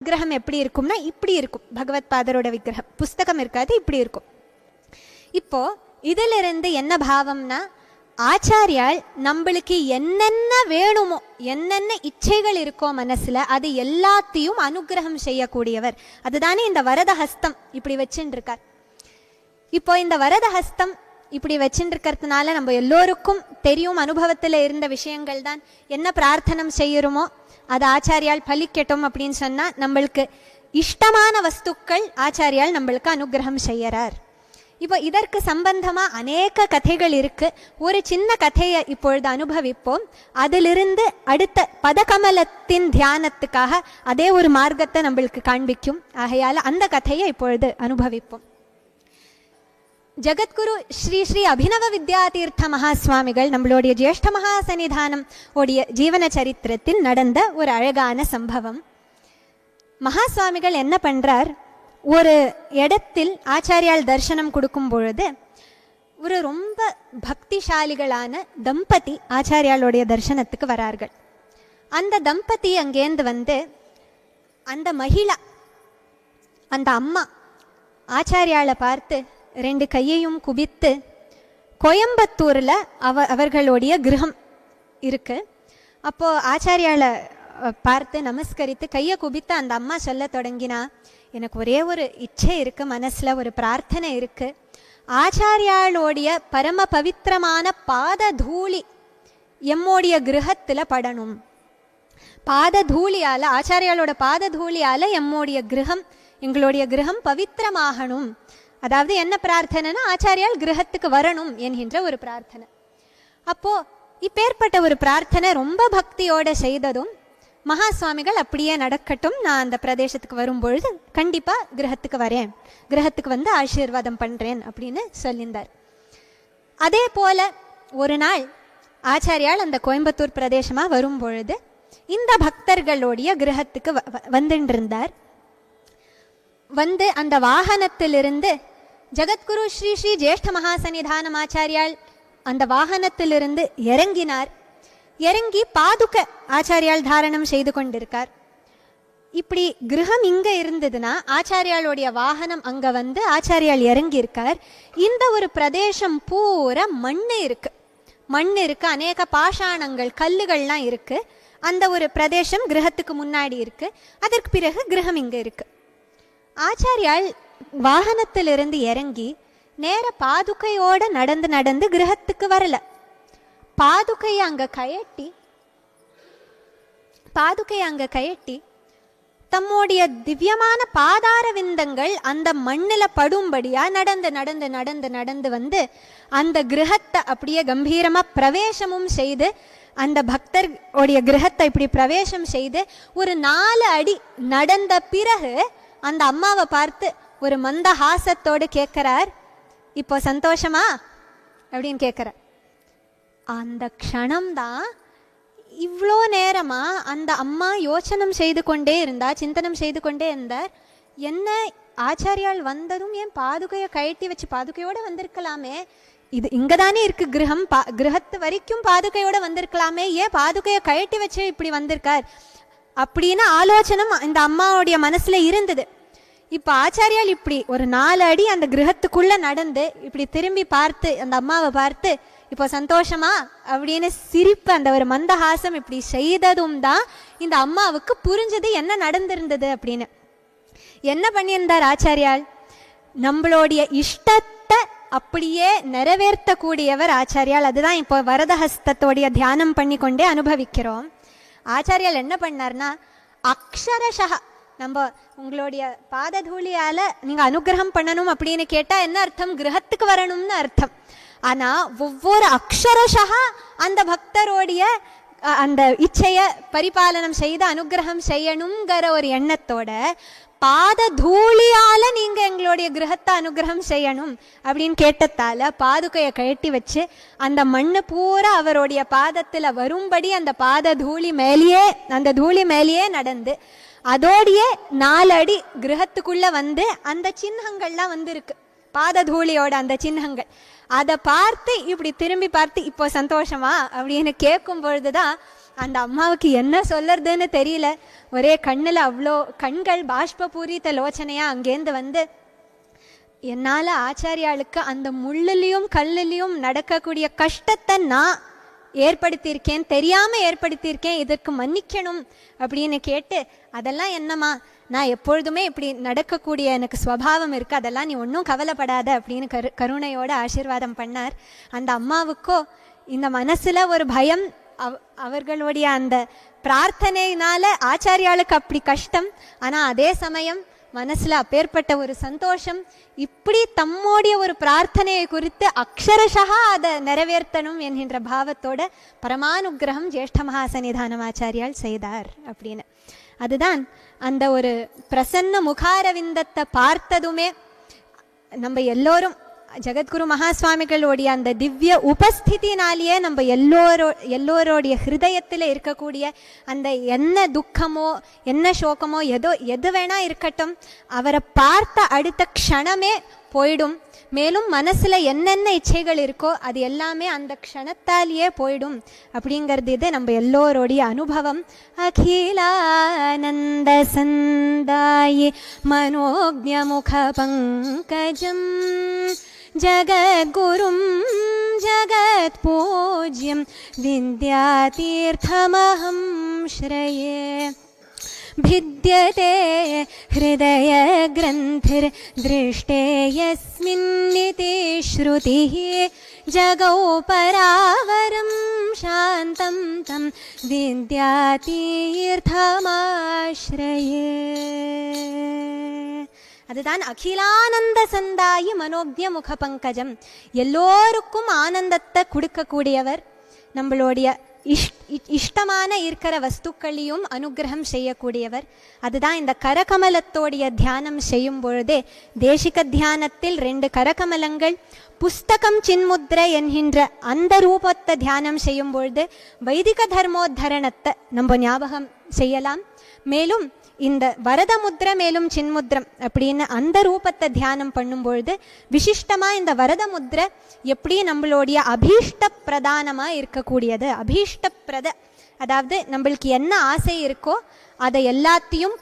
விக்கிரகம் எப்படி இருக்கும்னா இப்படி இருக்கும். பகவத் பாதரோட விக்கிரகம் புஸ்தகம் இருக்காது, இப்படி இருக்கும். இப்போ இதிலிருந்து என்ன பாவம்னா, ஆச்சாரியால் நம்மளுக்கு என்னென்ன வேணுமோ, என்னென்ன இச்சைகள் இருக்கோ மனசுல, அது எல்லாத்தையும் அனுகிரகம் செய்யக்கூடியவர். அதுதானே இந்த வரதஹஸ்தம் இப்படி வச்சுட்டு இருக்கார். இப்போ இந்த வரதஹஸ்தம் இப்படி வச்சுட்டு இருக்கிறதுனால நம்ம எல்லோருக்கும் தெரியும், அனுபவத்தில் இருந்த விஷயங்கள் தான். என்ன பிரார்த்தனம் செய்யறோமோ அது ஆச்சாரியால் பலிக்கட்டும் அப்படின்னு சொன்னா, நம்மளுக்கு இஷ்டமான வஸ்துக்கள் ஆச்சாரியால் நம்மளுக்கு அனுகிரகம் செய்யறார். இப்போ இதற்கு சம்பந்தமா அநேக கதைகள் இருக்கு. ஒரு சின்ன கதையை இப்பொழுது அனுபவிப்போம். அதிலிருந்து அடுத்த பதகமலத்தின் தியானத்துக்காக அதே ஒரு மார்க்கத்தை நம்மளுக்கு காண்பிக்கும். ஆகையால அந்த கதையை இப்பொழுது அனுபவிப்போம். ஜகத்குரு ஸ்ரீ ஸ்ரீ அபினவ வித்யாதீர்த்த மகாஸ்வாமிகள் நம்மளுடைய ஜேஷ்ட மகாசன்னிதானம் உடைய ஜீவன சரித்திரத்தில் நடந்த ஒரு அழகான சம்பவம். மகாஸ்வாமிகள் என்ன பண்றார், ஒரு இடத்தில் ஆச்சாரியால் தரிசனம் கொடுக்கும் பொழுது ஒரு ரொம்ப பக்திசாலிகளான தம்பதி ஆச்சாரியாளுடைய தரிசனத்துக்கு வரார்கள். அந்த தம்பதி அங்கேருந்து வந்து அந்த மகிழா, அந்த அம்மா ஆச்சாரியாளை பார்த்து ரெண்டு கையையும் குபித்து, கோயம்புத்தூர்ல அவர்களுடைய கிரகம் இருக்கு. அப்போ ஆச்சாரியாளை பார்த்து நமஸ்கரித்து கையை குபித்து அந்த அம்மா சொல்ல தொடங்கினா, எனக்கு ஒரே ஒரு இச்சை இருக்கு, மனசுல ஒரு பிரார்த்தனை இருக்கு. ஆச்சாரியாளுடைய பரம பவித்திரமான பாத தூளி எம்மோடைய கிரகத்துல படணும். பாத தூளியால, ஆச்சாரியாளோட பாத தூளியால எம்மோடைய கிரகம், எங்களுடைய கிரகம் பவித்திரமாகணும். அதாவது என்ன பிரார்த்தனைனா, ஆச்சாரியால் கிரகத்துக்கு வரணும் என்கின்ற ஒரு பிரார்த்தனை. அப்போ இப்பேற்பட்ட ஒரு பிரார்த்தனை ரொம்ப பக்தியோட செய்ததும், மகாஸ்வாமிகள் அப்படியே நடக்கட்டும், நான் அந்த பிரதேசத்துக்கு வரும்பொழுது கண்டிப்பா கிரகத்துக்கு வரேன், கிரகத்துக்கு வந்து ஆசீர்வாதம் பண்றேன் அப்படின்னு சொல்லியிருந்தார். அதே போல ஒரு நாள் ஆச்சாரியால் அந்த கோயம்புத்தூர் பிரதேசமா வரும்பொழுது இந்த பக்தர்களுடைய கிரகத்துக்கு வந்துட்டு இருந்தார். வந்து அந்த வாகனத்திலிருந்து ஜகத்குரு ஸ்ரீ ஸ்ரீ ஜேஷ்ட மகாசன்னிதானம் ஆச்சாரியால் அந்த வாகனத்திலிருந்து இறங்கினார். இறங்கி பாதுக ஆச்சாரியால் தாரணம் செய்து கொண்டிருக்கார். இப்படி கிரகம் இங்க இருந்ததுன்னா ஆச்சாரியாளுடைய வாகனம் அங்க வந்து ஆச்சாரியால் இறங்கி இருக்கார். இந்த ஒரு பிரதேசம் பூரா மண்ணு இருக்கு, மண் இருக்கு, அநேக பாஷாணங்கள் கல்லுகள்லாம் இருக்கு. அந்த ஒரு பிரதேசம் கிரகத்துக்கு முன்னாடி இருக்கு. அதற்கு பிறகு கிரகம் இங்க இருக்கு. ஆச்சாரியால் வாகனத்திலிருந்து இறங்கி நேர பாதுகையோட நடந்து நடந்து கிரகத்துக்கு வரல. பாதுகையை அங்க கயட்டி தம்முடைய திவ்யமான பாதார விந்தங்கள் அந்த மண்ணில படும்படியா நடந்து நடந்து நடந்து நடந்து வந்து அந்த கிரகத்தை அப்படியே கம்பீரமா பிரவேசமும் செய்து, அந்த பக்தர் உடைய கிரகத்தை இப்படி பிரவேசம் செய்து ஒரு 4 அடி நடந்த பிறகு அந்த அம்மாவை பார்த்து ஒரு மந்த ஹாசத்தோடு கேட்கிறார், இப்போ சந்தோஷமா அப்படின்னு கேட்கிறார். அந்த க்ஷணம்தான், இவ்வளோ நேரமா அந்த அம்மா யோசனம் செய்து கொண்டே இருந்தா, சிந்தனம் செய்து கொண்டே இருந்தார். என்ன ஆச்சாரியால் வந்ததும் ஏன் பாதுகையை கழட்டி வச்சு, பாதுகையோட வந்திருக்கலாமே, இது இங்கதானே இருக்கு கிரகம், கிரகத்து வரைக்கும் பாதுகையோட வந்திருக்கலாமே, ஏன் பாதுகையை கழட்டி வச்சு இப்படி வந்திருக்கார் அப்படின்னு ஆலோசனம் இந்த அம்மாவுடைய மனசுல இருந்தது. இப்ப ஆச்சாரியால் இப்படி ஒரு 4 அடி அந்த கிரகத்துக்குள்ள நடந்து இப்படி திரும்பி பார்த்து அந்த அம்மாவை பார்த்து, இப்போ சந்தோஷமா அப்படின்னு சிரிப்பு, அந்த ஒரு மந்தஹாசம் இப்படி செய்ததும் தான் இந்த அம்மாவுக்கு புரிஞ்சது என்ன நடந்திருந்தது அப்படின்னு. என்ன பண்ணியிருந்தார் ஆச்சாரியால், நம்மளுடைய இஷ்டத்தை அப்படியே நிறைவேற்றக்கூடியவர் ஆச்சாரியால். அதுதான் இப்போ வரதஹஸ்தத்தோடைய தியானம் பண்ணி கொண்டே அனுபவிக்கிறோம். ஆச்சாரியால் என்ன பண்ணார்னா, அக்ஷரஷா நம்ம உங்களுடைய பாததூளியால நீங்க அனுகிரகம் பண்ணணும் அப்படின்னு கேட்டா என்ன அர்த்தம், கிரகத்துக்கு வரணும்னு அர்த்தம். ஆனா ஒவ்வொரு அக்ஷரஷா அந்த பக்தரோடைய அந்த இச்சைய பரிபாலனம் செய்து அனுகிரகம் செய்யணுங்கிற ஒரு எண்ணத்தோட பாத தூளியால நீங்க எங்களுடைய கிரகத்தை அனுகிரகம் செய்யணும் அப்படின்னு கேட்டதால பாதுகையை கழட்டி வச்சு அந்த மண்ணு பூரா அவருடைய பாதத்துல வரும்படி அந்த பாத தூளி மேலேயே, அந்த தூளி மேலேயே நடந்து அதோடைய 4 அடி கிரகத்துக்குள்ள வந்து அந்த சின்னங்கள்லாம் வந்திருக்கு, பாத தூளியோட அந்த சின்னங்கள். அதை பார்த்து இப்படி திரும்பி பார்த்து இப்போ சந்தோஷமா அப்படின்னு கேட்கும் பொழுதுதான் அந்த அம்மாவுக்கு என்ன சொல்றதுன்னு தெரியல. ஒரே கண்ணில் அவ்வளோ கண்கள் பாஷ்ப பூரித்த லோச்சனையா அங்கேருந்து வந்து, என்னால் ஆச்சாரியாளுக்கு அந்த முள்ளிலையும் கல்லிலையும் நடக்கக்கூடிய கஷ்டத்தை நான் ஏற்படுத்தியிருக்கேன், தெரியாமல் ஏற்படுத்தியிருக்கேன், இதற்கு மன்னிக்கணும் அப்படின்னு கேட்டு, அதெல்லாம் என்னம்மா, நான் எப்பொழுதுமே இப்படி நடக்கக்கூடிய எனக்கு ஸ்வபாவம் இருக்குது, அதெல்லாம் நீ ஒன்றும் கவலைப்படாத அப்படின்னு கருணையோட ஆசீர்வாதம் பண்ணார். அந்த அம்மாவுக்கோ இந்த மனசில் ஒரு பயம், அவர்களுடைய அந்த பிரார்த்தனையினால ஆச்சாரியாளுக்கு அப்படி கஷ்டம், ஆனால் அதே சமயம் மனசில் அப்பேற்பட்ட ஒரு சந்தோஷம். இப்படி தம்மோடைய ஒரு பிரார்த்தனையை குறித்து அக்ஷரஷா அதை நிறைவேற்றணும் என்கின்ற பாவத்தோட பரமானுகிரகம் ஜேஷ்ட மகாசன்னிதானம் ஆச்சாரியால் செய்தார் அப்படின்னு. அதுதான் அந்த ஒரு பிரசன்ன முகாரவிந்தத்தை பார்த்ததுமே நம்ம எல்லோரும் ஜகத்குரு மகாஸ்வாமிகளுடைய அந்த திவ்ய உபஸ்திதினாலேயே நம்ம எல்லோருடைய ஹிருதயத்தில் இருக்கக்கூடிய அந்த என்ன துக்கமோ என்ன சோகமோ எது வேணா இருக்கட்டும், அவரை பார்த்த அடுத்த க்ஷணமே போயிடும். மேலும் மனசில் என்னென்ன இச்சைகள் இருக்கோ அது எல்லாமே அந்த க்ஷணத்தாலேயே போயிடும் அப்படிங்கிறது இது நம்ம எல்லோருடைய அனுபவம். அகிலானந்த சந்தாயி மனோஜ்ஞமுக பங்கஜம் ஜகத்குரும் ஜகத்பூஜ்யம் வித்யாதீர்த்தமஹம் ஸ்ரயே. भिद्यते हृदय ग्रन्थिर्दृष्टे यस्मिन्निति श्रुतिः जगौ परावरं शान्तं तं विद्यातीर्थमाश्रये. அதுதான் அகிலானந்த சந்தாயி மனோஜ்ய முக பங்கஜம். எல்லோருக்கும் ஆனந்தத்தை கொடுக்கக்கூடியவர், நம்மளுடைய இஷ்டமான இருக்கிற வஸ்துக்களையும் அனுகிரகம் செய்யக்கூடியவர். அதுதான் இந்த கரகமலத்தோடைய தியானம் செய்யும் பொழுதே, தேசிக தியானத்தில் 2 கரகமலங்கள், புஸ்தகம் சின்முத்ரை என்கின்ற அந்த ரூபத்தை தியானம் செய்யும் பொழுது வைதிக தர்மோத்தரணத்தை நம்ம ஞாபகம் செய்யலாம். மேலும் இந்த வரத முத்ரை மேலும் சின்முத்ரம் அப்படின்னு அந்த ரூபத்தை தியானம் பண்ணும்பொழுது விசிஷ்டமாக இந்த வரத முத்ரை எப்படி நம்மளுடைய அபீஷ்ட பிரதானமாக இருக்கக்கூடியது, அபீஷ்ட பிரத, அதாவது நம்மளுக்கு என்ன ஆசை இருக்கோ அதை எல்லாத்தையும்